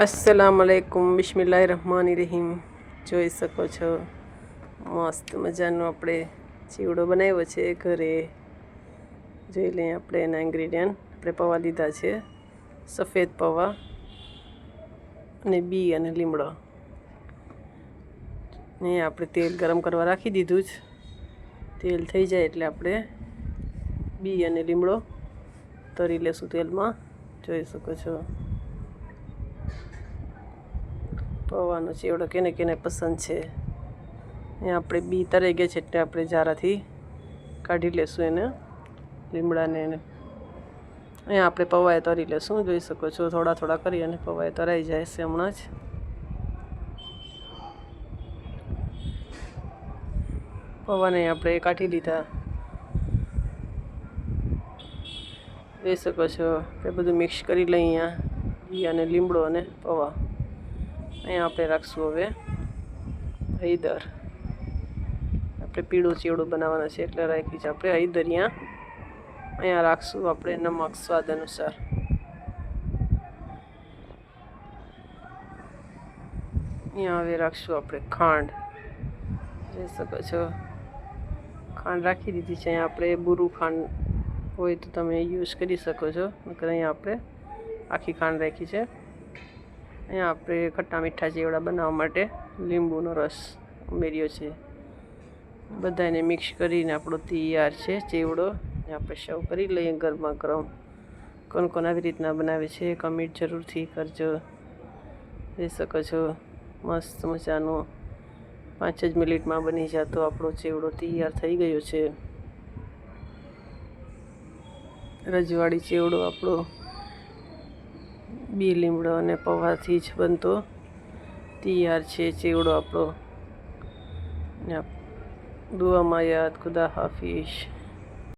अस्सलामुअलैकुम बिस्मिल्लाहिर्रहमानिर्रहीम। જોઈ શકો છો મસ્ત મજાનો આપણે ચીવડો બનાવ્યો છે ઘરે। જોઈ લઈએ આપણે એના ઇન્ગ્રેડિયન્ટ। આપણે પૌવા લીધા છે, સફેદ પૌવા અને બી અને લીમડો। ને આપણે તેલ ગરમ કરવા રાખી દીધું છે। તેલ થઈ જાય એટલે આપણે બી અને લીમડો તરી લેશું તેલમાં। જોઈ શકો છો પૌવાનો ચેવડો કેને કેને પસંદ છે। અહીંયા આપણે બી તરાઈ ગયા છે એટલે આપણે જારાથી કાઢી લેશું એને, લીમડાને એને। અહીંયા આપણે પૌવાએ તરી લેશું। જોઈ શકો છો થોડા થોડા કરી અને પૌવાએ તરાઈ જાય છે હમણાં જ। પૌવાને આપણે કાઢી લીધા। જોઈ શકો છો આપણે બધું મિક્સ કરી લઈએ। અહીંયા બી અને લીમડો અને પૌવા અહીંયા આપણે રાખશું હવે હળદર। આપણે પીળું ચેવડું બનાવવાના છે એટલે રાખી છે આપણે હળદર। અહીંયા રાખશું આપણે નમક સ્વાદ અનુસાર। અહીંયા હવે રાખશું આપણે ખાંડ। જોઈ શકો છો ખાંડ રાખી દીધી છે। અહીંયા આપણે બુરું ખાંડ હોય તો તમે યુઝ કરી શકો છો, નકર અહીંયા આપણે આખી ખાંડ રાખી છે। અહીંયા આપણે ખટ્ટા મીઠા ચેવડા બનાવવા માટે લીંબુનો રસ ઉમેર્યો છે। બધાને મિક્સ કરીને આપણો તૈયાર છે ચેવડો। આપણે સર્વ કરી લઈએ ગરમા ગરમ। કોણ કોણ આવી રીતના બનાવે છે કમેન્ટ જરૂરથી કરજો। જોઈ શકો છો મસ્ત મજાનો 5 જ મિનિટમાં બની જતો આપણો ચેવડો તૈયાર થઈ ગયો છે। રજવાડી ચેવડો આપણો બી લીમડો અને પૌવાથી જ બનતો તૈયાર છે ચેવડો આપણો। દુઆમાં યાદ, ખુદા હાફિઝ।